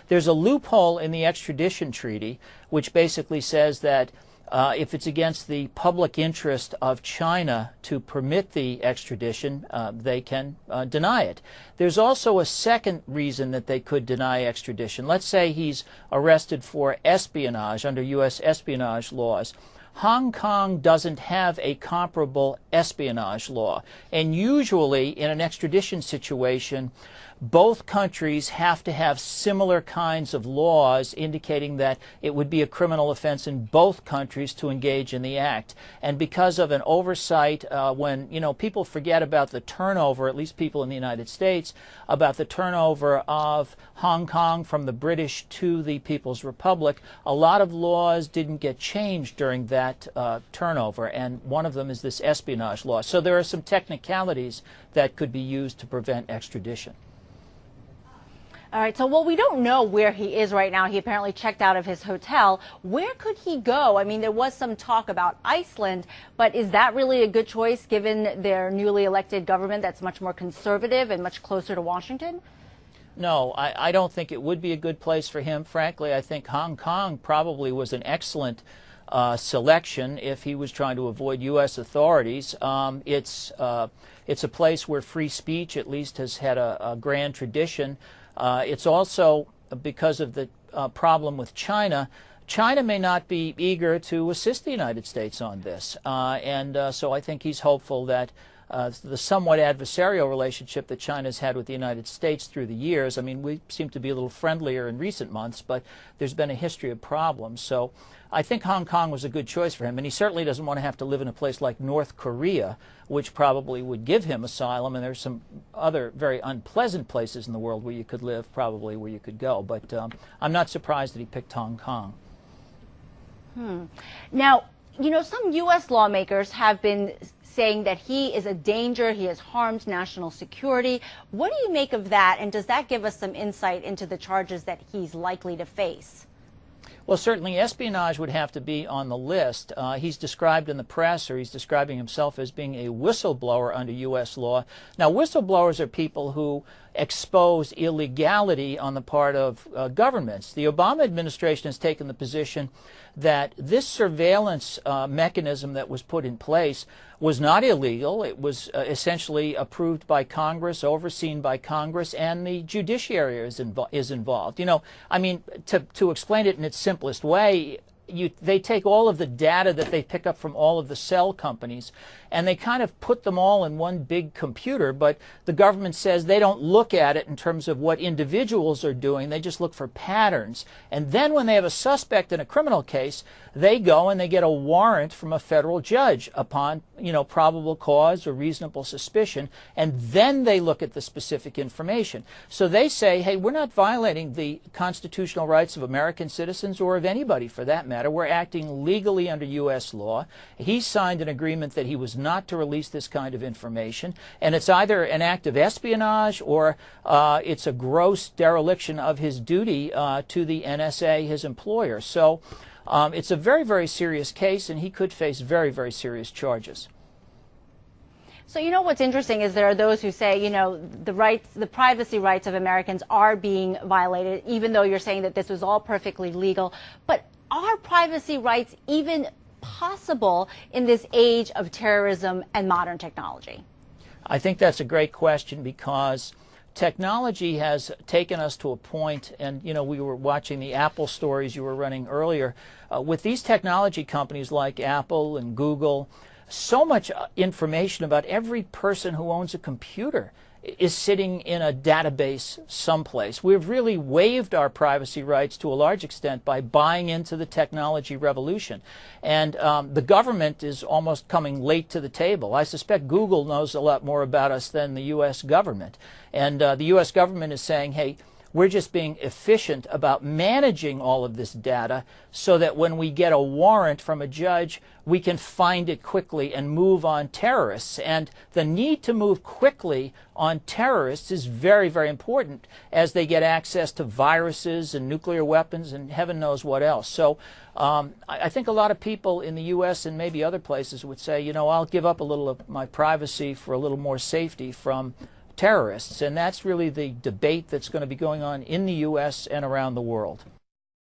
There's a loophole in the extradition treaty which basically says that if it's against the public interest of China to permit the extradition, they can deny it. There's also a second reason that they could deny extradition. Let's say he's arrested for espionage under U.S. espionage laws. Hong Kong doesn't have a comparable espionage law. And usually in an extradition situation, both countries have to have similar kinds of laws indicating that it would be a criminal offense in both countries to engage in the act. And because of an oversight, when people forget about the turnover, at least people in the United States, about the turnover of Hong Kong from the British to the People's Republic, a lot of laws didn't get changed during that turnover, and one of them is this espionage law. So there are some technicalities that could be used to prevent extradition. All right, so we don't know where he is right now. He apparently checked out of his hotel. Where could he go? I mean, there was some talk about Iceland, but is that really a good choice given their newly elected government that's much more conservative and much closer to Washington? No, I don't think it would be a good place for him. Frankly, I think Hong Kong probably was an excellent selection if he was trying to avoid U.S. authorities. It's a place where free speech at least has had a grand tradition. It's also because of the problem with China. China may not be eager to assist the United States on this. So I think he's hopeful that the somewhat adversarial relationship that China's had with the United States through the years, I mean, we seem to be a little friendlier in recent months, but there's been a history of problems. So I think Hong Kong was a good choice for him, and he certainly doesn't want to have to live in a place like North Korea, which probably would give him asylum, and there's some other very unpleasant places in the world where you could live, probably where you could go. But I'm not surprised that he picked Hong Kong. Now, some U.S. lawmakers have been saying that he is a danger, he has harmed national security. What do you make of that, and does that give us some insight into the charges that he's likely to face? Well, certainly espionage would have to be on the list. He's described in the press, or he's describing himself as being a whistleblower under U.S. law. Now, whistleblowers are people who expose illegality on the part of governments. The Obama administration has taken the position that this surveillance mechanism that was put in place was not illegal. It was essentially approved by Congress, overseen by Congress, and the judiciary is involved. I mean, to explain it in its simplest way, they take all of the data that they pick up from all of the cell companies and they kind of put them all in one big computer, but the government says they don't look at it in terms of what individuals are doing, they just look for patterns. And then when they have a suspect in a criminal case, they go and they get a warrant from a federal judge upon, probable cause or reasonable suspicion, and then they look at the specific information. So they say, hey, we're not violating the constitutional rights of American citizens or of anybody for that matter. We're acting legally under U.S. law. He signed an agreement that he was not to release this kind of information, and it's either an act of espionage or it's a gross dereliction of his duty to the NSA, his employer. So it's a very, very serious case, and he could face very, very serious charges. So what's interesting is there are those who say, the privacy rights of Americans are being violated, even though you're saying that this was all perfectly legal. But are privacy rights even possible in this age of terrorism and modern technology? I think that's a great question because technology has taken us to a point, and we were watching the Apple stories you were running earlier. With these technology companies like Apple and Google, so much information about every person who owns a computer is sitting in a database someplace. We've really waived our privacy rights to a large extent by buying into the technology revolution. And the government is almost coming late to the table. I suspect Google knows a lot more about us than the U.S. government. And the U.S. government is saying, hey, we're just being efficient about managing all of this data so that when we get a warrant from a judge, we can find it quickly and move on terrorists. And the need to move quickly on terrorists is very, very important as they get access to viruses and nuclear weapons and heaven knows what else. So I think a lot of people in the U.S. and maybe other places would say, I'll give up a little of my privacy for a little more safety from terrorists. And that's really the debate that's going to be going on in the U.S. and around the world.